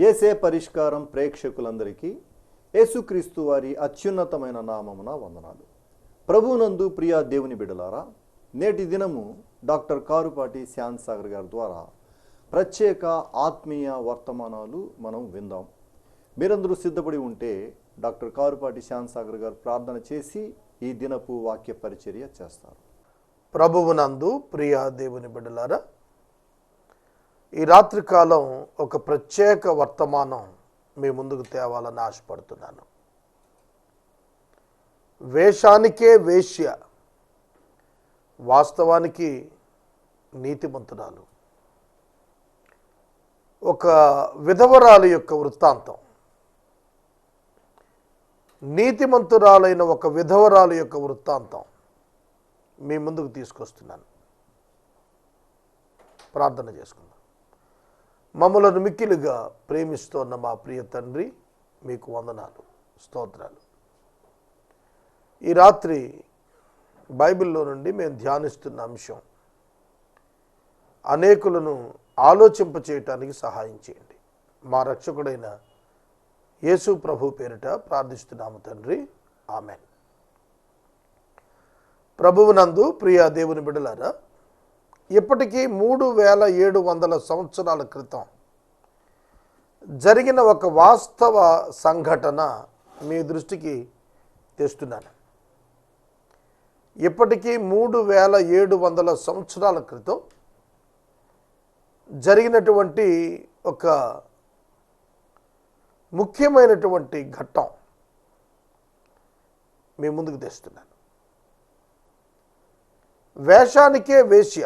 యేసే పరిష్కారం ప్రేక్షకులందరికీ యేసుక్రీస్తు వారి అత్యున్నతమైన నామమున వందనాలు. ప్రభువునందు ప్రియ దేవుని బిడ్డలారా, నేటి దినము డాక్టర్ కారుపాటి శ్యామ్ సాగర్ గారి ద్వారా ప్రత్యేక ఆత్మీయ వర్తమానాలు మనం విందాం. మీరందరూ సిద్ధపడి ఉంటే డాక్టర్ కారుపాటి శ్యామ్ సాగర్ గారు ప్రార్థన చేసి ఈ దినపు వాక్య పరిచర్య చేస్తారు. ప్రభువునందు ప్రియ దేవుని బిడ్డలారా, ఈ రాత్రికాలం ఒక ప్రత్యేక వర్తమానం మీ ముందుకు తేవాలని ఆశపడుతున్నాను. వేషానికే వేశ్య, వాస్తవానికి నీతిమంతురాలు. ఒక విధవరాలు యొక్క వృత్తాంతం, నీతిమంతురాలైన ఒక విధవరాలు యొక్క వృత్తాంతం మీ ముందుకు తీసుకొస్తున్నాను. ప్రార్థన చేసుకుందాం. మమ్మలను మిక్కిలుగా ప్రేమిస్తున్న మా ప్రియ తండ్రి, మీకు వందనాలు, స్తోత్రాలు. ఈ రాత్రి బైబిల్లో నుండి మేము ధ్యానిస్తున్న అంశం అనేకులను ఆలోచింపచేయటానికి సహాయం చేయండి. మా రక్షకుడైన యేసు ప్రభు పేరిట ప్రార్థిస్తున్నాము తండ్రి, ఆమెన్. ప్రభువునందు ప్రియ దేవుని బిడ్డలారా, ఇప్పటికీ 3700 సంవత్సరాల క్రితం జరిగిన ఒక వాస్తవ సంఘటన మీ దృష్టికి తెస్తున్నాను. ఇప్పటికీ 3700 సంవత్సరాల క్రితం జరిగినటువంటి ఒక ముఖ్యమైనటువంటి ఘట్టం మీ ముందుకు తెస్తున్నాను. వేషానికే వేశ్య,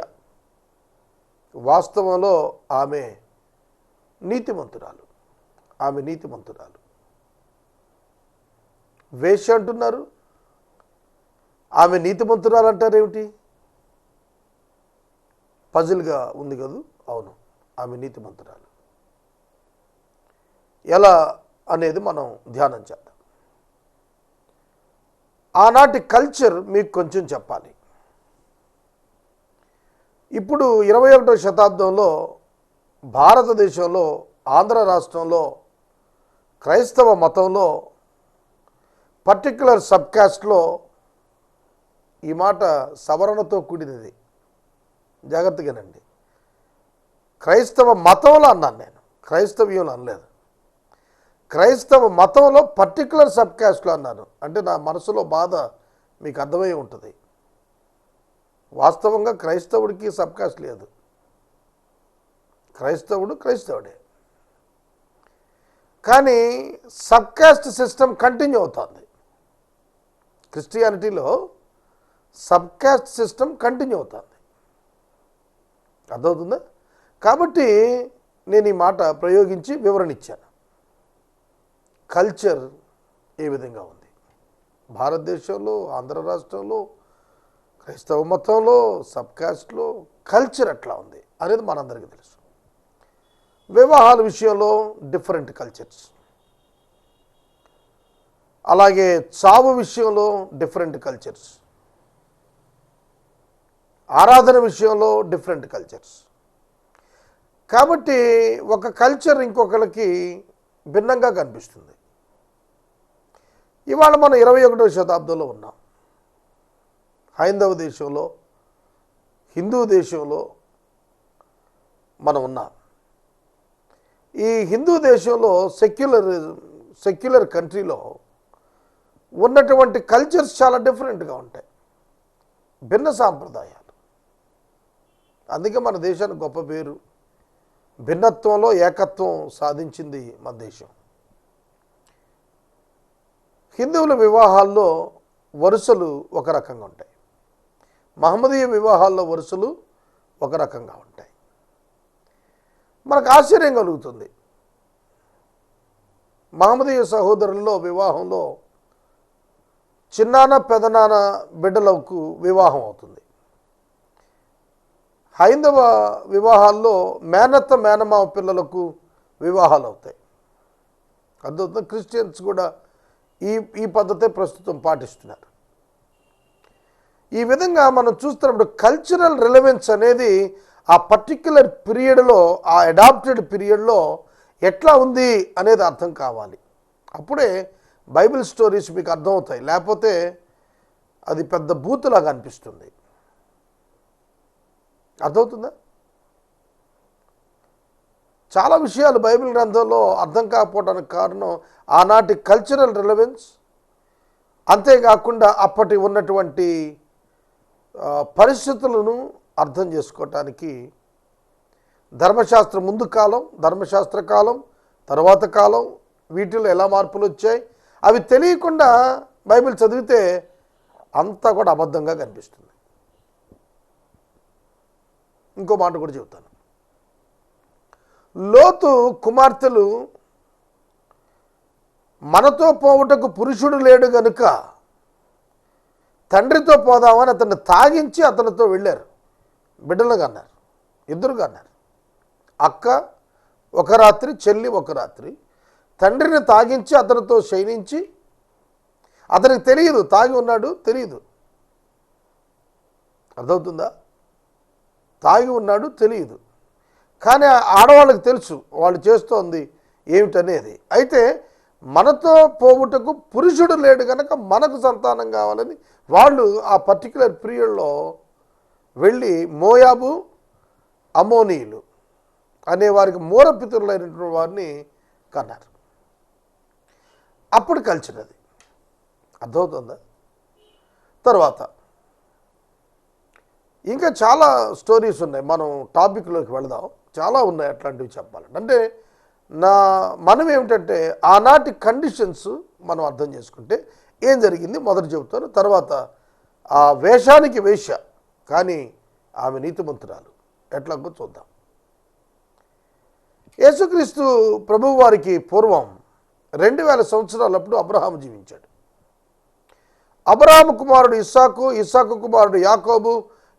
వాస్తవంలో ఆమె నీతిమంతురాలు. ఆమె నీతిమంతురాలు. వేశ్య అంటున్నారు, ఆమె నీతిమంతురాలు అంటారేమిటి? పజిల్గా ఉంది కదూ. అవును, ఆమె నీతిమంతురాలు. ఎలా అనేది మనం ధ్యానం చేద్దాం. ఆనాటి కల్చర్ మీకు కొంచెం చెప్పాలి. ఇప్పుడు 21వ శతాబ్దంలో భారతదేశంలో, ఆంధ్ర రాష్ట్రంలో క్రైస్తవ మతంలో పర్టిక్యులర్ సబ్ కాస్ట్లో, ఈ మాట సవరణతో కూడినది, జాగ్రత్తగానండి. క్రైస్తవ మతంలో అన్నాను నేను, క్రైస్తవ్యంలో అనలేదు. క్రైస్తవ మతంలో పర్టిక్యులర్ సబ్ కాస్ట్లో అన్నాను. అంటే నా మనసులో బాధ మీకు అర్థమై ఉంటుంది. వాస్తవంగా క్రైస్తవుడికి సబ్ కాస్ట్ లేదు. క్రైస్తవుడు క్రైస్తవుడే. కానీ సబ్ కాస్ట్ సిస్టమ్ కంటిన్యూ అవుతుంది. క్రిస్టియానిటీలో సబ్ కాస్ట్ సిస్టమ్ కంటిన్యూ అవుతుంది. అర్థమవుతుందా? కాబట్టి నేను ఈ మాట ప్రయోగించి వివరణ ఇచ్చాను. కల్చర్ ఏ విధంగా ఉంది భారతదేశంలో, ఆంధ్ర రాష్ట్రంలో, క్రైస్తవ మతంలో, సబ్ కాస్ట్లో కల్చర్ ఎట్లా ఉంది అనేది మనందరికీ తెలుసు. వివాహాల విషయంలో డిఫరెంట్ కల్చర్స్, అలాగే చావు విషయంలో డిఫరెంట్ కల్చర్స్, ఆరాధన విషయంలో డిఫరెంట్ కల్చర్స్. కాబట్టి ఒక కల్చర్ ఇంకొకరికి భిన్నంగా కనిపిస్తుంది. ఇవాళ మనం 21వ శతాబ్దంలో ఉన్నాం. హైందవ దేశంలో, హిందూ దేశంలో మనం ఉన్నాం. ఈ హిందూ దేశంలో సెక్యులర్ కంట్రీలో ఉన్నటువంటి కల్చర్స్ చాలా డిఫరెంట్గా ఉంటాయి, భిన్న సాంప్రదాయాలు. అందుకే మన దేశానికి గొప్ప పేరు. భిన్నత్వంలో ఏకత్వం సాధించింది మన దేశం. హిందువుల వివాహాల్లో వరుసలు ఒక రకంగా ఉంటాయి, మహమ్మదీయ వివాహాల్లో వరుసలు ఒక రకంగా ఉంటాయి. మనకు ఆశ్చర్యం కలుగుతుంది. మహమ్మదీయ సహోదరుల్లో వివాహంలో చిన్నాన్న పెదనాన్న బిడ్డలకు వివాహం అవుతుంది. హైందవ వివాహాల్లో మేనత్త మేనమామ పిల్లలకు వివాహాలు అవుతాయి. అర్థమవుతుంది. క్రిస్టియన్స్ కూడా ఈ పద్ధతే ప్రస్తుతం పాటిస్తున్నారు. ఈ విధంగా మనం చూస్తున్నప్పుడు కల్చరల్ రిలవెన్స్ అనేది ఆ పర్టిక్యులర్ పీరియడ్లో, ఆ అడాప్టెడ్ పీరియడ్లో ఎట్లా ఉంది అనేది అర్థం కావాలి. అప్పుడే బైబిల్ స్టోరీస్ మీకు అర్థమవుతాయి. లేకపోతే అది పెద్ద బూతులాగా అనిపిస్తుంది. అర్థమవుతుందా? చాలా విషయాలు బైబిల్ గ్రంథంలో అర్థం కాకపోవడానికి కారణం ఆనాటి కల్చరల్ రిలవెన్స్, అంతేకాకుండా అప్పటి ఉన్నటువంటి పరిస్థితులను అర్థం చేసుకోవటానికి ధర్మశాస్త్ర ముందు కాలం, ధర్మశాస్త్ర కాలం, తర్వాత కాలం, వీటిలో ఎలా మార్పులు వచ్చాయి అవి తెలియకుండా బైబిల్ చదివితే అంతా కూడా అబద్ధంగా కనిపిస్తుంది. ఇంకో మాట కూడా చెబుతాను. లోతు కుమార్తెలు మనతో పోవుటకు పురుషుడు లేడు గనుక తండ్రితో పోదామని అతన్ని తాగించి అతనితో వెళ్ళారు. బిడ్డలుగా అన్నారు, ఇద్దరుగా అన్నారు. అక్క ఒక రాత్రి, చెల్లి ఒక రాత్రి తండ్రిని తాగించి అతనితో శయనించి, అతనికి తెలియదు తాగి ఉన్నాడు, తెలియదు. అర్థమవుతుందా? తాగి ఉన్నాడు తెలియదు, కానీ ఆడవాళ్ళకి తెలుసు వాళ్ళు చేస్తోంది ఏమిటనేది. అయితే మనతో పోవుటకు పురుషుడు లేడు కనుక మనకు సంతానం కావాలని వాళ్ళు ఆ పర్టికులర్ పీరియడ్లో వెళ్ళి మోయాబు, అమోనీయులు అనే వారికి మూలపితరులైనటువంటి వారిని కన్నారు. అప్పుడు కలిసినది. అర్థమవుతుందా? తర్వాత ఇంకా చాలా స్టోరీస్ ఉన్నాయి. మనం టాపిక్లోకి వెళదాం. చాలా ఉన్నాయి అట్లాంటివి చెప్పాలంటే. అంటే మనం ఏమిటంటే ఆనాటి కండిషన్స్ మనం అర్థం చేసుకుంటే ఏం జరిగింది మొదట చెబుతాను. తర్వాత ఆ వేషానికి వేశ్య కానీ ఆమె నీతిమంతురాలు ఎట్లాగో చూద్దాం. యేసుక్రీస్తు ప్రభువు వారికి పూర్వం 2000 సంవత్సరాలప్పుడు అబ్రహాము జీవించాడు. అబ్రహాము కుమారుడు ఇస్సాకు, ఇస్సాకు కుమారుడు యాకోబు,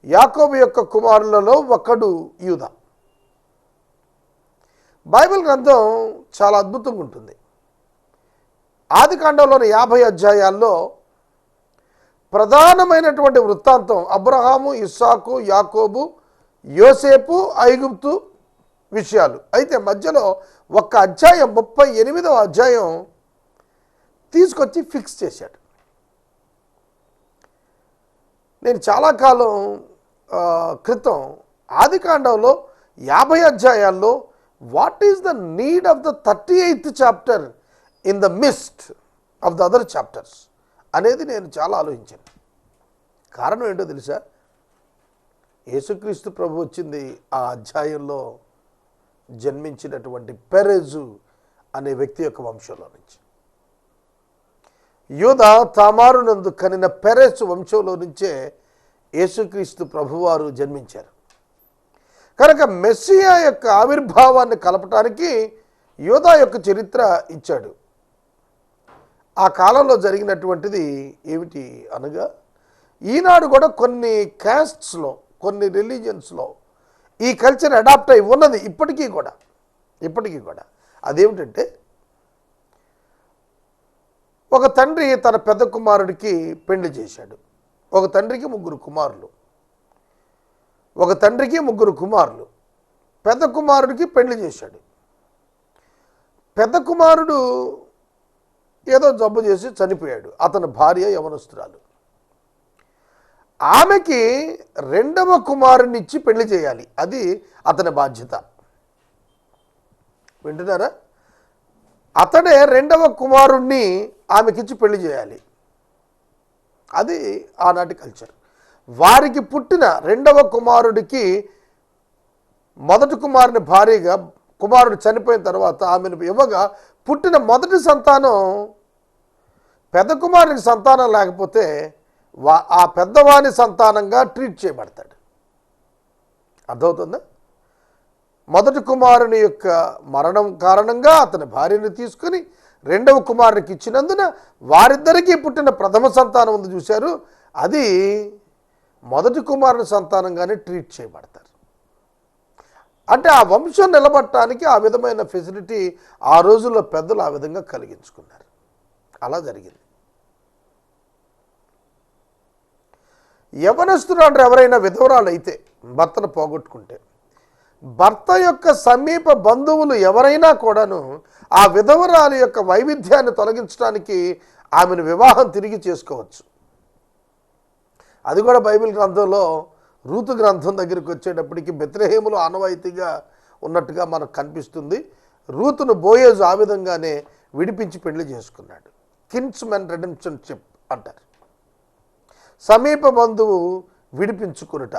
యాకోబు యొక్క కుమారులలో ఒకడు యూదా. బైబిల్ గ్రంథం చాలా అద్భుతంగా ఉంటుంది. ఆదికాండంలోని 50 అధ్యాయాల్లో ప్రధానమైనటువంటి వృత్తాంతం అబ్రహాము, ఇస్సాకు, యాకోబు, యోసేపు, ఐగుప్తు విషయాలు. అయితే మధ్యలో ఒక్క అధ్యాయం 38వ అధ్యాయం తీసుకొచ్చి ఫిక్స్ చేశాడు. నేను చాలా కాలం క్రితం ఆదికాండంలో 50 అధ్యాయాల్లో what is the need of the 38th chapter in the mist of the other chapters అనేది నేను చాలా ఆలోచించాను. కారణం ఏంటో తెలుసా? యేసుక్రీస్తు ప్రభు వచ్చింది ఆ అధ్యాయంలో జన్మించినటువంటి పెరెజు అనే వ్యక్తి యొక్క వంశంలో నుంచి. యూదా తామారునందు కనిన పెరెజు వంశంలో నుంచే యేసుక్రీస్తు ప్రభువారు జన్మించారు. కనుక మెస్సియా యొక్క ఆవిర్భావాన్ని కలపటానికి యూదా యొక్క చరిత్ర ఇచ్చాడు. ఆ కాలంలో జరిగినటువంటిది ఏమిటి అనగా, ఈనాడు కూడా కొన్ని క్యాస్ట్స్లో, కొన్ని రిలీజియన్స్లో ఈ కల్చర్ అడాప్ట్ అయి ఉన్నది ఇప్పటికీ కూడా. అదేమిటంటే, ఒక తండ్రి తన పెద్ద కుమారుడికి పెళ్లి చేశాడు. ఒక తండ్రికి 3 కుమారులు, ఒక తండ్రికి 3 కుమారులు. పెద్ద కుమారుడికి పెళ్లి చేశాడు. పెద్ద కుమారుడు ఏదో జబ్బు చేసి చనిపోయాడు. అతని భార్య యవనస్తురాలు. ఆమెకి 2వ కుమారుని ఇచ్చి పెళ్లి చేయాలి. అది అతని బాధ్యత. వింటున్నారా? అతడే 2వ కుమారుణ్ణి ఆమెకిచ్చి పెళ్లి చేయాలి. అది ఆనాటి కల్చర్. వారికి పుట్టిన 2వ కుమారుడికి మొదటి కుమారుని భార్యగా, కుమారుడు చనిపోయిన తర్వాత ఆమెను ఇవ్వగా పుట్టిన మొదటి సంతానం పెద్ద కుమారునికి సంతానం లేకపోతే ఆ పెద్దవాని సంతానంగా ట్రీట్ చేయబడతాడు. అర్థమవుతుందా? మొదటి కుమారుని యొక్క మరణం కారణంగా అతని భార్యను తీసుకుని 2వ కుమారునికి ఇచ్చినందున వారిద్దరికీ పుట్టిన ప్రథమ సంతానం ఉంది చూశారు, అది మొదటి కుమారుని సంతానంగానే ట్రీట్ చేయబడతారు. అంటే ఆ వంశం నిలబడటానికి ఆ విధమైన ఫెసిలిటీ ఆ రోజుల్లో పెద్దలు ఆ విధంగా కలిగించుకున్నారు. అలా జరిగింది. యవనస్తులు అంటే ఎవరైనా విధవరాలు అయితే, భర్తను పోగొట్టుకుంటే భర్త యొక్క సమీప బంధువులు ఎవరైనా కూడాను ఆ విధవరాలి యొక్క వైవిధ్యాన్ని తొలగించడానికి ఆమెను వివాహం తిరిగి చేసుకోవచ్చు. అది కూడా బైబిల్ గ్రంథంలో రూతు గ్రంథం దగ్గరికి వచ్చేటప్పటికి బెత్లెహేములో ఆనవాయితీగా ఉన్నట్టుగా మనకు కనిపిస్తుంది. రూతును బోయేజు ఆ విధంగానే విడిపించి పెళ్లి చేసుకున్నాడు. కిన్స్మెన్ రెడెంప్షన్షిప్ అంటారు. సమీప బంధువు విడిపించుకునుట.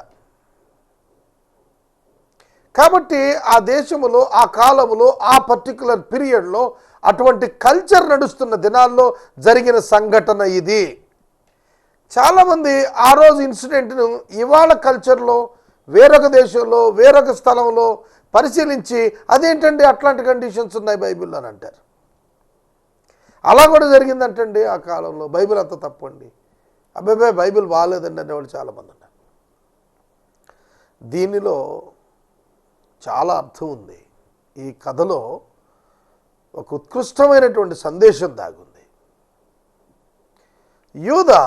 కాబట్టి ఆ దేశంలో ఆ కాలంలో ఆ పర్టికులర్ పీరియడ్లో అటువంటి కల్చర్ నడుస్తున్న దినాల్లో జరిగిన సంఘటన ఇది. చాలామంది ఆ రోజు ఇన్సిడెంట్ను ఇవాళ కల్చర్లో వేరొక దేశంలో వేరొక స్థలంలో పరిశీలించి అదేంటండి అట్లాంటి కండిషన్స్ ఉన్నాయి బైబిల్లో అని అంటారు. అలా కూడా జరిగిందంటండి ఆ కాలంలో. బైబిల్ అంత తప్పండి, అబ్బాయి బైబిల్ బాగాలేదండి అనేవాళ్ళు చాలామంది ఉన్నారు. దీనిలో చాలా అర్థం ఉంది. ఈ కథలో ఒక ఉత్కృష్టమైనటువంటి సందేశం దాగుంది. యూదా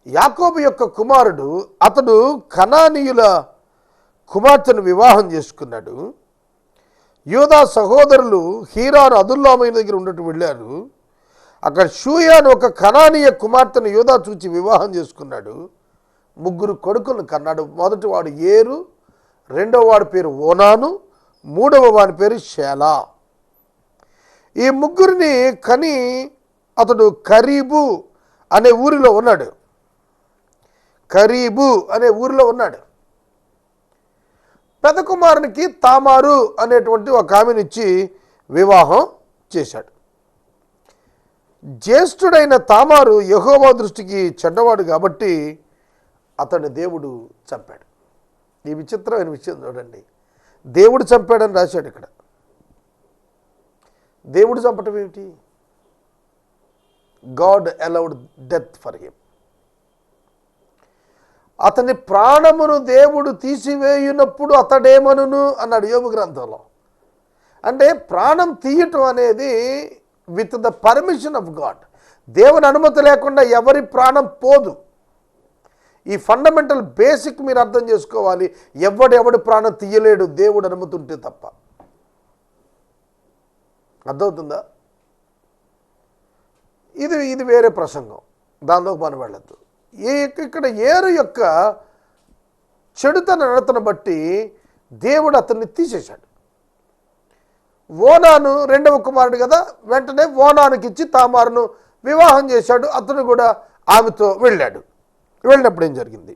యాకోబు యొక్క కుమారుడు. అతడు కనానీయుల కుమార్తెను వివాహం చేసుకున్నాడు. యూదా సహోదరులు హీరాను అదుల్లామయ దగ్గర ఉన్నట్టు వెళ్ళారు. అక్కడ షూయాను ఒక కనానీయ కుమార్తెను యూదా చూచి వివాహం చేసుకున్నాడు. 3 కొడుకులను కన్నాడు. మొదటి వాడు ఏరు, రెండవ వాడి పేరు ఓనాను, మూడవ వాడి పేరు షేలా. ఈ ముగ్గురిని కని అతడు కరీబు అనే ఊరిలో ఉన్నాడు. పెద్ద కుమారునికి తామారు అనేటువంటి ఒక ఆమెనిచ్చి వివాహం చేశాడు. జ్యేష్ఠుడైన తామారు యెహోవా దృష్టికి చెడ్డవాడు కాబట్టి అతన్ని దేవుడు చంపాడు. ఈ విచిత్రమైన విషయం చూడండి. దేవుడు చంపాడని రాశాడు ఇక్కడ. దేవుడు చంపటం ఏమిటి? God allowed death for him. అతని ప్రాణమును దేవుడు తీసివేయునప్పుడు అతడేమనును అన్నాడు యోబు గ్రంథంలో. అంటే ప్రాణం తీయటం అనేది with the permission of God. దేవుని అనుమతి లేకుండా ఎవరి ప్రాణం పోదు. ఈ ఫండమెంటల్ బేసిక్ మీరు అర్థం చేసుకోవాలి. ఎవడి ప్రాణం తీయలేడు దేవుడు అనుమతి ఉంటే తప్ప. అర్థమవుతుందా? ఇది వేరే ప్రసంగం, దానిలోకి మనం వెళ్ళద్దు. ఇక్కడ ఏరు యొక్క చెడుతన నడతను బట్టి దేవుడు అతన్ని తీసేశాడు. ఓనాను రెండవ కుమారుడు కదా, వెంటనే ఓనానికి ఇచ్చి తామారును వివాహం చేశాడు. అతను కూడా ఆమెతో వెళ్ళాడు. వెళ్ళినప్పుడు ఏం జరిగింది?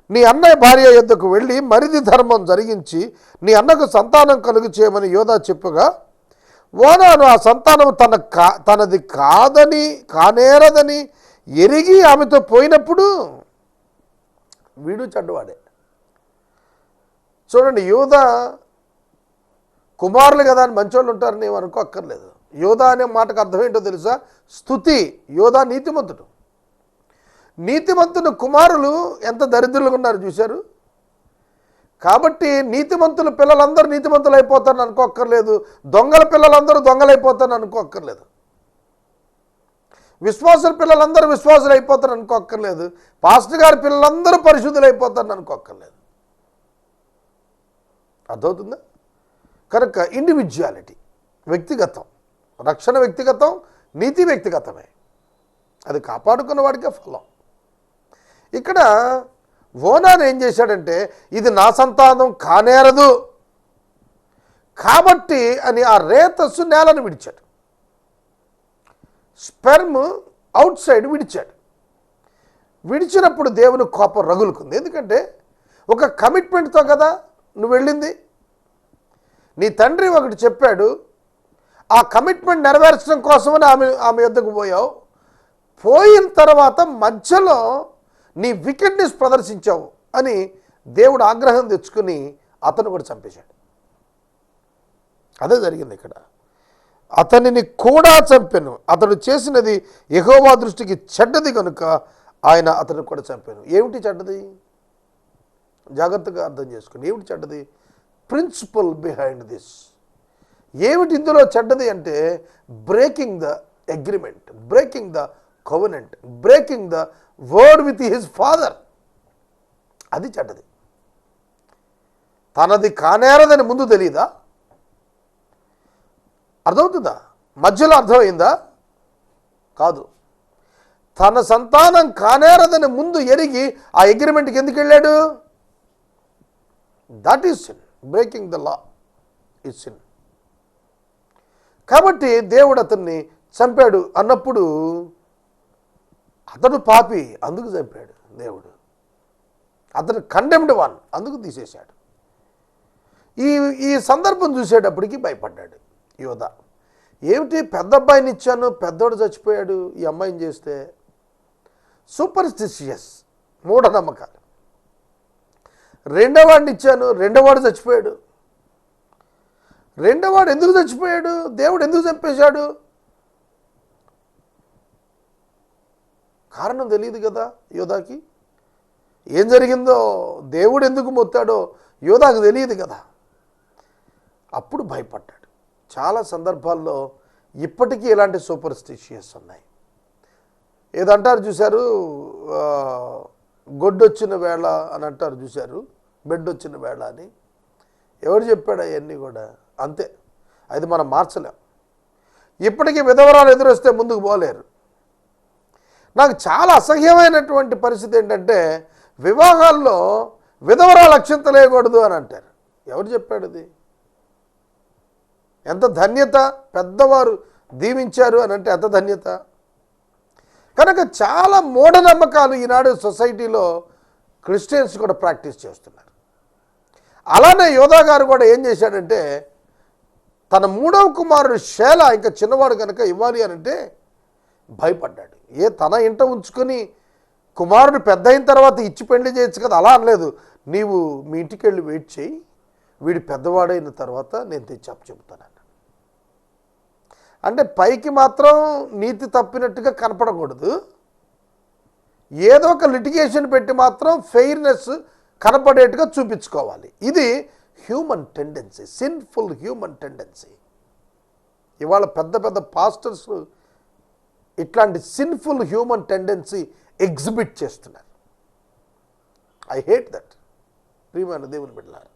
నీ అన్నయ్య భార్య యొద్దకు వెళ్ళి మరిది ధర్మం జరిగించి నీ అన్నకు సంతానం కలుగు చేయమని యోధా చెప్పగా, ఓనాను ఆ సంతానం తనది కానేరదని ఎరిగి ఆమెతో పోయినప్పుడు వీడు చెడ్డవాడే. చూడండి, యోధా కుమారులు కదా అని మంచోళ్ళు ఉంటారని ఏమో అనుకోక్కర్లేదు. యోధా అనే మాటకు అర్థం ఏంటో తెలుసా? స్తుతి. యోధా నీతిమంతుడు. నీతిమంతుని కుమారులు ఎంత దరిద్రులుగా ఉన్నారు చూశారు. కాబట్టి నీతిమంతుల పిల్లలందరూ నీతిమంతులు అయిపోతారని అనుకోక్కర్లేదు. దొంగల పిల్లలందరూ దొంగలైపోతారని అనుకోక్కర్లేదు. విశ్వాసుల పిల్లలందరూ విశ్వాసులు అయిపోతారని అనుకోక్కర్లేదు. పాస్టర్ గారి పిల్లలందరూ పరిశుద్ధులు అయిపోతారని అనుకోక్కర్లేదు. అర్థమవుతుందా? కనుక ఇండివిజువాలిటీ వ్యక్తిగతం, రక్షణ వ్యక్తిగతం, నీతి వ్యక్తిగతమే. అది కాపాడుకున్న వాడికే ఫలం. ఇక్కడ ఓనాను ఏం చేశాడంటే, ఇది నా సంతానం కానేరదు కాబట్టి అని ఆ రేతస్సు నేలను విడిచాడు. స్పెర్మ్ అవుట్ సైడ్ విడిచాడు. విడిచినప్పుడు దేవుని కోపం రగులుకుంది. ఎందుకంటే ఒక కమిట్మెంట్తో కదా నువ్వు వెళ్ళింది. నీ తండ్రి ఒకటి చెప్పాడు, ఆ కమిట్మెంట్ నెరవేర్చడం కోసమని ఆమె యొద్దకు పోయావు. పోయిన తర్వాత మధ్యలో నీ వికెట్నెస్ ప్రదర్శించావు అని దేవుడు ఆగ్రహం తెచ్చుకుని అతను కూడా చంపేశాడు. అదే జరిగింది ఇక్కడ. అతనిని కూడా చంపాను. అతడు చేసినది యెహోవా దృష్టికి చెడ్డది కనుక ఆయన అతను కూడా చంపాను. ఏమిటి చెడ్డది? జాగ్రత్తగా అర్థం చేసుకోండి. ఏమిటి చెడ్డది? Principal behind this. ఏమిటి ఇందులో చెడ్డది అంటే, breaking the agreement, breaking the covenant, breaking the word with his father. అది చెడ్డది. తనది కానేరదని ముందు తెలియదా? అర్థమవుతుందా? మధ్యలో అర్థమైందా? కాదు. తన సంతానం కానేరదని ముందు ఎరిగి ఆ అగ్రిమెంట్కి ఎందుకు వెళ్ళాడు? That is sin. Breaking the law is sin. కాబట్టి దేవుడు అతన్ని చంపాడు అన్నప్పుడు అతడు పాపి, అందుకు చంపాడు దేవుడు. అతను కండెమ్డ్ వన్, అందుకు తీసేశాడు. ఈ సందర్భం చూసేటప్పటికి భయపడ్డాడు యోధ. ఏమిటి, పెద్ద అబ్బాయిని ఇచ్చాను, పెద్దోడు చచ్చిపోయాడు, ఈ అమ్మాయిని చేస్తే. సూపర్స్టిషియస్, మూఢనమ్మకాలు. రెండోవాడిని ఇచ్చాను, రెండోవాడు చచ్చిపోయాడు. రెండోవాడు ఎందుకు చచ్చిపోయాడు? దేవుడు ఎందుకు చంపేశాడు? కారణం తెలియదు కదా యోధాకి. ఏం జరిగిందో, దేవుడు ఎందుకు మొత్తాడో యోధాకు తెలియదు కదా. అప్పుడు భయపడ్డాడు. చాలా సందర్భాల్లో ఇప్పటికీ ఇలాంటి సూపర్స్టిషియస్ ఉన్నాయి. ఏదంటారు చూశారు, గొడ్డొచ్చిన వేళ అని అంటారు చూశారు, బెడ్ వచ్చిన వేళ అని. ఎవరు చెప్పాడు అవన్నీ కూడా? అంతే, అది మనం మార్చలేం. ఇప్పటికీ విధవరాలు ఎదురొస్తే ముందుకు పోలేరు. నాకు చాలా అసహ్యమైనటువంటి పరిస్థితి ఏంటంటే, వివాహాల్లో విధవరాలు అక్షంతలు వేయకూడదు అని అంటారు. ఎవరు చెప్పాడు అది? ఎంత ధన్యత, పెద్దవారు దీవించారు అని అంటే ఎంత ధన్యత. కనుక చాలా మూఢనమ్మకాలు ఈనాడు సొసైటీలో క్రిస్టియన్స్ కూడా ప్రాక్టీస్ చేస్తున్నారు. అలానే యోధా గారు కూడా ఏం చేశాడంటే, తన మూడవ కుమారుడు షేల ఇంకా చిన్నవాడు కనుక ఇవ్వాలి అని అంటే భయపడ్డాడు. తన ఇంట ఉంచుకొని కుమారుడు పెద్ద అయిన తర్వాత ఇచ్చి పెళ్లి చేయొచ్చు కదా, అలా అనలేదు. నీవు మీ ఇంటికి వెళ్ళి వెయిట్ చేయి, వీడు పెద్దవాడైన తర్వాత నేను తెచ్చి చెబుతాను. అంటే పైకి మాత్రం నీతి తప్పినట్టుగా కనపడకూడదు, ఏదో ఒక లిటిగేషన్ పెట్టి మాత్రం ఫెయిర్నెస్ కనపడేట్టుగా చూపించుకోవాలి. ఇది human tendency, sinful human tendency. ఇవాళ పెద్ద పెద్ద పాస్టర్స్ ఇట్లాంటి సిన్ఫుల్ హ్యూమన్ టెండెన్సీ ఎగ్జిబిట్ చేస్తున్నారు. I hate that. ప్రియమైన దేవుని బిడ్డలారా,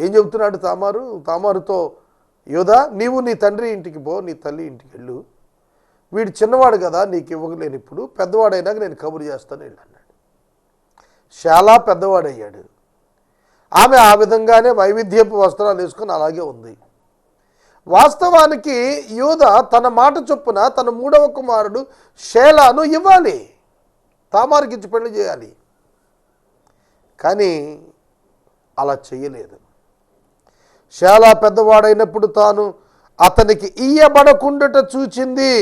ఏం చెబుతున్నాడు తామారుతో, యోధా నీవు నీ తండ్రి ఇంటికి పో, నీ తల్లి ఇంటికి వెళ్ళు, వీడు చిన్నవాడు కదా నీకు ఇవ్వలేను, ఇప్పుడు పెద్దవాడైనాక నేను కబురు చేస్తాను వెళ్ళు అన్నాడు. చాలా పెద్దవాడయ్యాడు. ఆమె ఆ విధంగానే వైవిధ్యపు వస్త్రాలు వేసుకొని అలాగే ఉంది. వాస్తవానికి యోధా తన మాట చొప్పున తన మూడవ కుమారుడు షేలాను ఇవ్వాలి, తామారుకి ఇచ్చి పెళ్లి చేయాలి. కానీ అలా చెయ్యలేదు. షేలా పెద్దవాడైనప్పుడు తాను అతనికి ఇయ్యబడకుండుట చూచింది.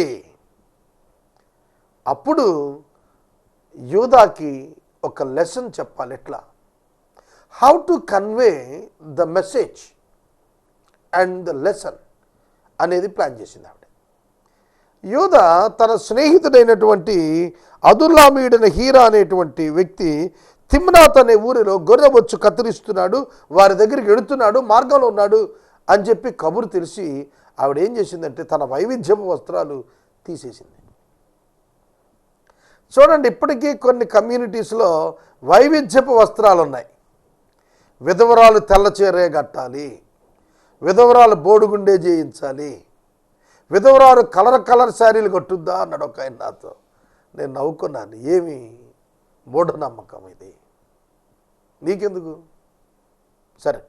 అప్పుడు యూదాకి ఒక లెసన్ చెప్పాలి. ఎట్లా, how to convey the message and the lesson అనేది ప్లాన్ చేసింది ఆవిడ. యూదా తన స్నేహితుడైనటువంటి అదుల్లామీయుడైన హీరా అనేటువంటి వ్యక్తి తిమ్నాత్ అనే ఊరిలో గొర్రెబొచ్చు కత్తిరిస్తున్నాడు, వారి దగ్గరికి ఎడుతున్నాడు, మార్గంలో ఉన్నాడు అని చెప్పి కబురు తెలిసి ఆవిడ ఏం చేసిందంటే తన వైవిధ్యపు వస్త్రాలు తీసేసింది. చూడండి, ఇప్పటికీ కొన్ని కమ్యూనిటీస్లో వైవిధ్యపు వస్త్రాలు ఉన్నాయి. విధవరాలు తెల్ల చీరే కట్టాలి, విధవరాలు బోడుగుండే చేయించాలి, విధవరాలు కలర్ శారీలు కట్టుద్దా అన్నాడు ఒక ఆయన నాతో. నేను నవ్వుకున్నాను. ఏమి మూఢనమ్మకం ఇది, నీకెందుకు? సరే,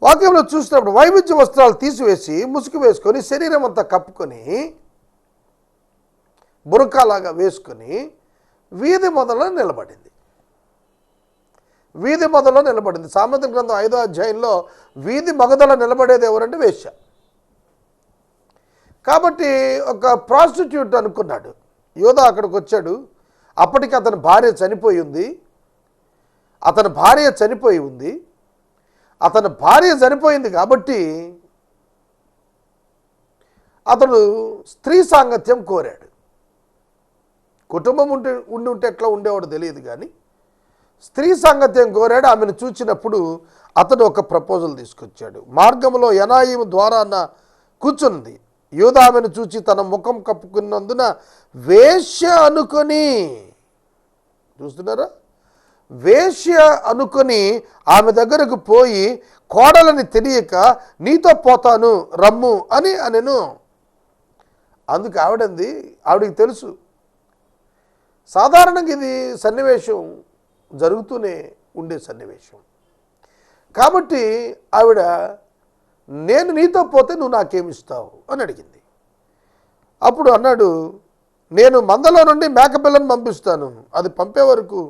వాక్యంలో చూసినప్పుడు వైవిధ్య వస్త్రాలు తీసివేసి ముసుగు వేసుకొని శరీరం అంతా కప్పుకొని బురకాలాగా వేసుకొని వీధి మొదలో నిలబడింది. వీధి మొదలో నిలబడింది. సామెతల గ్రంథం 5వ అధ్యాయంలో వీధి మొగదల నిలబడేది ఎవరంటే వేశ్య. కాబట్టి ఒక ప్రాస్టిట్యూట్ అనుకున్నాడు. యోధా అక్కడికి వచ్చాడు. అప్పటికి అతని భార్య చనిపోయి ఉంది. అతని భార్య చనిపోయింది కాబట్టి అతడు స్త్రీ సాంగత్యం కోరాడు. కుటుంబం ఉంటే ఎట్లా ఉండేవాడు తెలియదు, కానీ స్త్రీ సాంగత్యం కోరాడు. ఆమెను చూచినప్పుడు అతడు ఒక ప్రపోజల్ తీసుకొచ్చాడు. మార్గంలో ఎనాయిము ద్వారాన కూర్చుంది. యూదా ఆమెను చూచి తన ముఖం కప్పుకున్నందున వేశ్య అనుకొని, చూస్తున్నారా, వేశ్య అనుకొని ఆమె దగ్గరకు పోయి కోడలని తెలియక నీతో పోతాను రమ్ము అని అనెను. అందుకు ఆవిడికి తెలుసు సాధారణంగా ఇది సన్నివేశం జరుగుతూనే ఉండే సన్నివేశం కాబట్టి ఆవిడ నేను నీతో పోతే నువ్వు నాకేమిస్తావు అని అడిగింది. అప్పుడు అన్నాడు, నేను మందలో నుండి మేకపిల్లను పంపిస్తాను, అది పంపే వరకు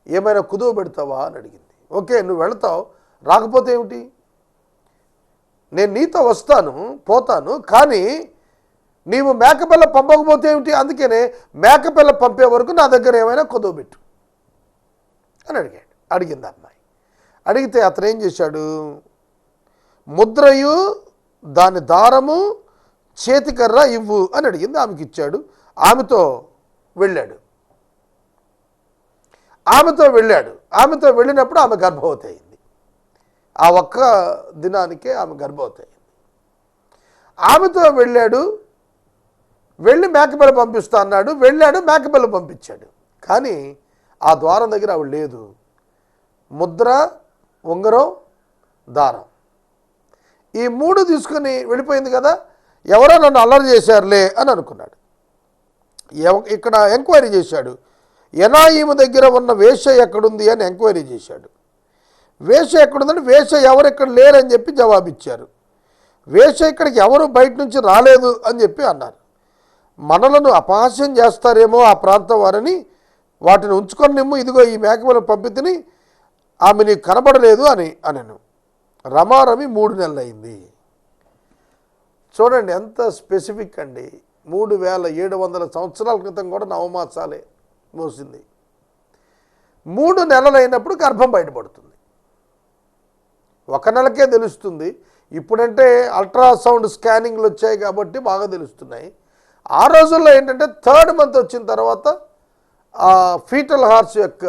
ఏమైనా కుదువ పెడతావా అని అడిగింది. ఓకే, నువ్వు వెళతావు, రాకపోతే ఏమిటి, నేను నీతో వస్తాను పోతాను, కానీ నీవు మేకపిల్ల పంపకపోతే ఏమిటి, అందుకనే మేకపిల్ల పంపే వరకు నా దగ్గర ఏమైనా కుదువ పెట్టు అని అడిగింది అమ్మాయి. అడిగితే అతను ఏం చేశాడు, ముద్రయు దాని దారము చేతికర్ర ఇవ్వు అని అడిగింది. ఆమెకి ఇచ్చాడు. ఆమెతో వెళ్ళాడు. ఆమెతో వెళ్ళినప్పుడు ఆమె గర్భవతి అయింది. ఆ ఒక్క దినానికే ఆమె గర్భవతి అయింది. ఆమెతో వెళ్ళి మేకపిల్ల పంపిస్తా అన్నాడు. మేకపిల్ల పంపించాడు. కానీ ఆ ద్వారం దగ్గర ఆవిడ లేదు. ముద్ర, ఉంగరం, దారం ఈ 3 తీసుకుని వెళ్ళిపోయింది కదా. ఎవరో నన్ను అల్లరి చేశారులే అని అనుకున్నాడు. ఇక్కడ ఎంక్వైరీ చేశాడు. ఎనాయిము దగ్గర ఉన్న వేశ్య ఎక్కడుంది అని ఎంక్వైరీ చేశాడు. వేశ్య ఎక్కడుందంటే వేశ్య ఎవరు ఇక్కడ లేరని చెప్పి జవాబిచ్చారు. వేశ్య ఇక్కడికి ఎవరు బయట నుంచి రాలేదు అని చెప్పి అన్నారు. మనలను అపహాస్యం చేస్తారేమో ఆ ప్రాంతం వారని వాటిని ఉంచుకొని నిమ్ము, ఇదిగో ఈ మేకపిల్ల పంపితిని, ఆమె నీకు కనబడలేదు అని అనెను. రమారమి 3 నెలలు అయింది. చూడండి ఎంత స్పెసిఫిక్ అండి. 3700 సంవత్సరాల క్రితం కూడా నవమాసాలే మోసింది. 3 నెలలు అయినప్పుడు గర్భం బయటపడుతుంది. 1 నెలకే తెలుస్తుంది. ఇప్పుడంటే అల్ట్రాసౌండ్ స్కానింగ్లు వచ్చాయి కాబట్టి బాగా తెలుస్తున్నాయి. ఆ రోజుల్లో ఏంటంటే 3rd మంత్ వచ్చిన తర్వాత ఆ ఫీటల్ హార్స్ యొక్క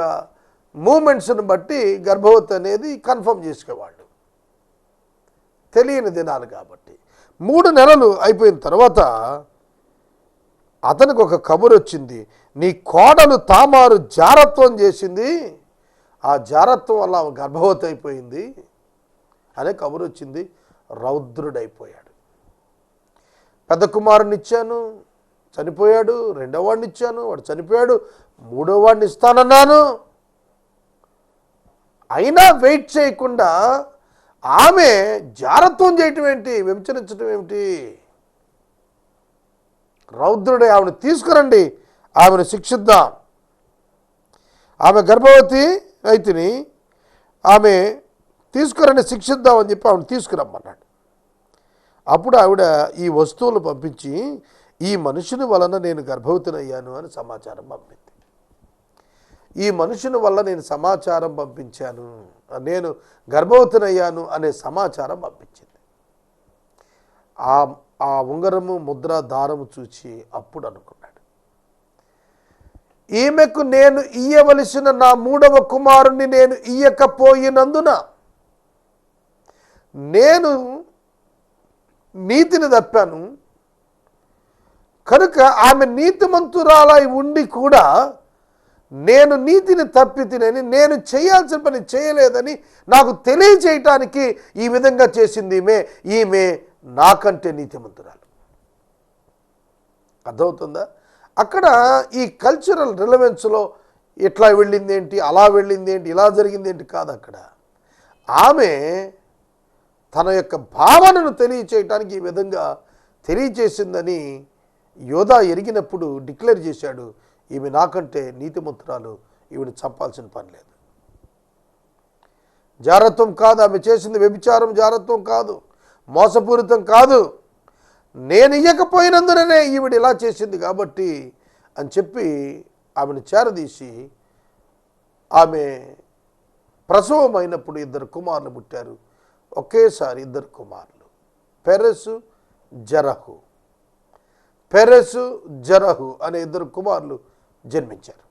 మూమెంట్స్ని బట్టి గర్భవతి అనేది కన్ఫర్మ్ చేసుకునేవాళ్ళు. తెలియని దినాలు కాబట్టి 3 నెలలు అయిపోయిన తర్వాత అతనికి ఒక కబురు వచ్చింది. నీ కోడలు తామారు జారత్వం చేసింది, ఆ జారత్వం వల్ల ఆమె గర్భవతి అయిపోయింది అనే కబురు వచ్చింది. రౌద్రుడైపోయాడు. పెద్ద కుమారుని ఇచ్చాను, చనిపోయాడు. 2వ వాడిని ఇచ్చాను, వాడు చనిపోయాడు. 3వ వాడిని ఇస్తానన్నాను. అయినా వెయిట్ చేయకుండా ఆమె జారత్వం చేయటం ఏంటి, విమర్శించడం ఏమిటి? రౌద్రుడే, ఆమెను తీసుకురండి, ఆమెను శిక్షిద్దాం. ఆమె గర్భవతి అయితిని, ఆమె తీసుకురండి శిక్షిద్దామని చెప్పి ఆమెను తీసుకురమ్మన్నాడు. అప్పుడు ఆవిడ ఈ వస్తువులు పంపించి ఈ మనుషుని వలన నేను గర్భవతినయ్యాను అని సమాచారం పంపింది. ఈ మనుషుని వల్ల నేను సమాచారం పంపించాను, నేను గర్భవతినయ్యాను అనే సమాచారం పంపించింది. ఆ ఉంగరము, ముద్ర, దారము చూచి అప్పుడు అనుకున్నాడు, ఈమెకు నేను ఇయ్యవలసిన నా 3వ కుమారుణ్ణి నేను ఇయ్యకపోయినందున నేను నీతిని తప్పాను. కనుక ఆమె నీతిమంతురాలై ఉండి కూడా నేను నీతిని తప్పి తినని, నేను చేయాల్సిన పని చేయలేదని నాకు తెలియచేయటానికి ఈ విధంగా చేసింది ఈమె నాకంటే నీతిమంతురాలు. అర్థమవుతుందా? అక్కడ ఈ కల్చరల్ రిలవెన్స్లో ఇట్లా వెళ్ళింది ఏంటి, అలా వెళ్ళింది ఏంటి, ఇలా జరిగింది ఏంటి కాదు. అక్కడ ఆమె తన యొక్క భావనను తెలియచేయటానికి ఈ విధంగా తెలియచేసిందని యోధా ఎరిగినప్పుడు డిక్లేర్ చేశాడు, ఈమె నాకంటే నీతిమంతురాలు, ఈమెను చంపాల్సిన పని లేదు. జారత్వం కాదు ఆమె చేసింది, వ్యభిచారం జారత్వం కాదు, మోసపూరితం కాదు, నేను ఇయ్యకపోయినందుననే ఈవిడ ఇలా చేసింది కాబట్టి అని చెప్పి ఆమెను చేరదీసి ఆమె ప్రసవం అయినప్పుడు 2 కుమారులు పుట్టారు. ఒకేసారి 2 కుమారులు, పెరెసు జరహు అనే 2 కుమారులు జన్మించారు.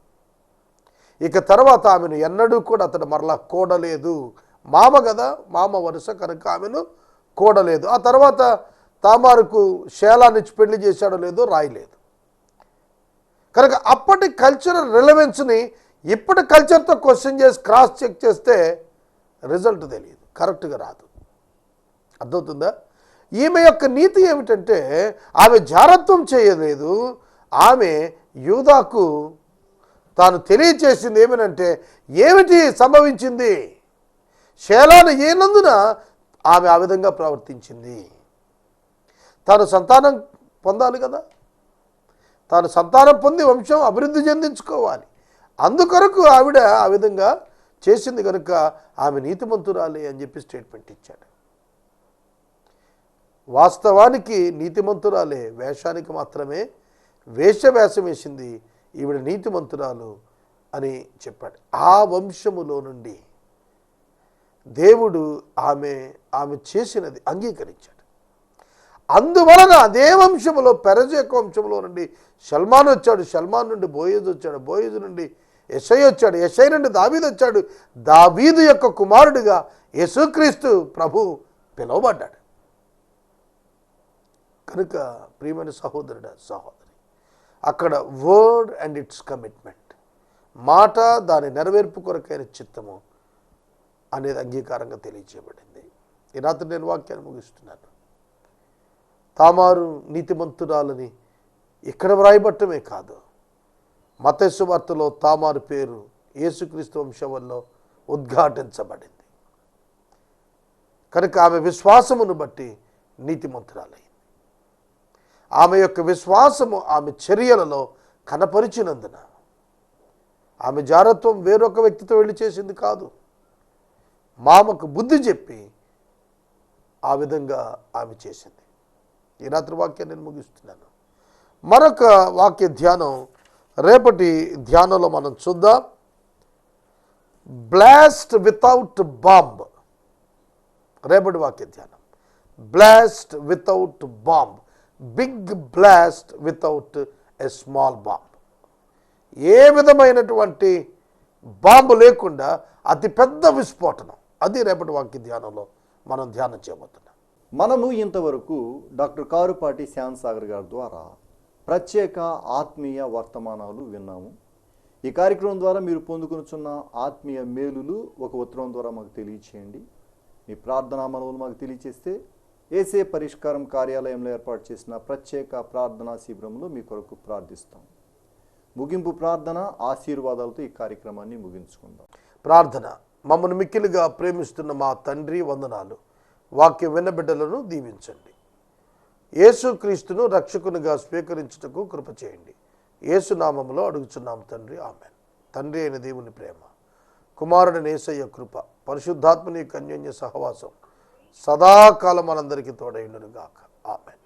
ఇక తర్వాత ఆమెను ఎన్నడూ కూడా అతడు మరలా కోడలేదు. మామ కదా, మామ వరుస కనుక ఆమెను కోడలేదు. ఆ తర్వాత తామారుకు షేలానిచ్చి పెళ్లి చేశాడో లేదో రాయలేదు. కనుక అప్పటి కల్చరల్ రిలవెన్స్ని ఇప్పటి కల్చర్తో క్వశ్చన్ చేసి క్రాస్ చెక్ చేస్తే రిజల్ట్ తెలియదు, కరెక్ట్గా రాదు. అర్థమవుతుందా? ఈమె యొక్క నీతి ఏమిటంటే ఆమె జారత్వం చేయలేదు. ఆమె యూదాకు తాను తెలియచేసింది ఏమనంటే ఏమిటి సంభవించింది, శేలాను ఏనందున ఆమె ఆ విధంగా ప్రవర్తించింది. తాను సంతానం పొందాలి కదా, తాను సంతానం పొంది వంశం అభివృద్ధి చెందించుకోవాలి. అందుకొరకు ఆవిడ ఆ విధంగా చేసింది కనుక ఆమె నీతిమంతురాలి అని చెప్పి స్టేట్మెంట్ ఇచ్చాడు. వాస్తవానికి నీతిమంతురాలే, వేషానికి మాత్రమే వేషవేషం వేసింది, ఈవిడ నీతిమంతురాలు అని చెప్పాడు. ఆ వంశములో నుండి దేవుడు ఆమె చేసినది అంగీకరించాడు. అందువలన అదే వంశములో పెరజేక వంశంలో నుండి సల్మాన్ వచ్చాడు, సల్మాన్ నుండి బోయేజు వచ్చాడు, బోయేజు నుండి యెషై వచ్చాడు, యెషై నుండి దావీదు వచ్చాడు, దావీదు యొక్క కుమారుడిగా యేసుక్రీస్తు ప్రభు పిలువబడ్డాడు. కనుక ప్రియమైన సహోదరుడు సహోదరి, అక్కడ వర్డ్ అండ్ ఇట్స్ కమిట్మెంట్, మాట దాని నెరవేర్పు కొరకైన చిత్తము అనేది అంగీకారంగా తెలియజేయబడింది. ఈ రాత్రి నేను వాక్యాన్ని ముగిస్తున్నాను. తామారు నీతిమంతురాలని ఇక్కడ వ్రాయబట్టమే కాదు, మత్తయి సువార్తలో తామారు పేరు యేసుక్రీస్తు వంశంలో ఉద్ఘాటించబడింది. కనుక ఆమె విశ్వాసమును బట్టి నీతిమంతురాలైంది. ఆమె యొక్క విశ్వాసము ఆమె చర్యలలో కనపరిచినందున, ఆమె జారత్వం వేరొక వ్యక్తితో వెళ్ళి చేసింది కాదు, మామకు బుద్ధి చెప్పి ఆ విధంగా ఆమె చేసింది. ఈ రాత్రి వాక్యాన్ని నేను ముగిస్తున్నాను. మరొక వాక్య ధ్యానం రేపటి ధ్యానంలో మనం చూద్దాం. Blast without bomb. రేపటి వాక్య ధ్యానం blast without bomb, big blast without a small bomb. ఏ విధమైనటువంటి బాంబు లేకుండా అతి పెద్ద విస్ఫోటనం, అది రేపటి వాక్య ధ్యానంలో మనం ధ్యానం చేయబోతున్నాం. మనము ఇంతవరకు డాక్టర్ కారుపాటి శ్యామ్ సాగర్ గారి ద్వారా ప్రత్యేక ఆత్మీయ వర్తమానాలు విన్నాము. ఈ కార్యక్రమం ద్వారా మీరు పొందుకొనుచున్న ఆత్మీయ మేలులు ఒక ఉత్తరం ద్వారా మాకు తెలియచేయండి. మీ ప్రార్థనా మనవులు మాకు తెలియచేస్తే ఏసే పరిష్కారం కార్యాలయంలో ఏర్పాటు చేసిన ప్రత్యేక ప్రార్థనా శిబిరంలో మీ కొరకు ప్రార్థిస్తాం. ముగింపు ప్రార్థన ఆశీర్వాదాలతో ఈ కార్యక్రమాన్ని ముగించుకుందాం. ప్రార్థన. మమ్మల్ని మిక్కిలిగా ప్రేమిస్తున్న మా తండ్రి, వందనాలు. వాక్య విన్నబిడ్డలను దీవించండి. యేసుక్రీస్తును రక్షకునిగా స్వీకరించుటకు కృప చేయండి. యేసు నామములో అడుగుచున్నాం తండ్రి, ఆమేన్. తండ్రి అయిన దేవుని ప్రేమ, కుమారుడైన యేసయ్య కృప, పరిశుద్ధాత్మని యొక్క అన్యోన్య సహవాసం సదాకాలం మనందరికీ తోడైండును గాక. ఆమేన్.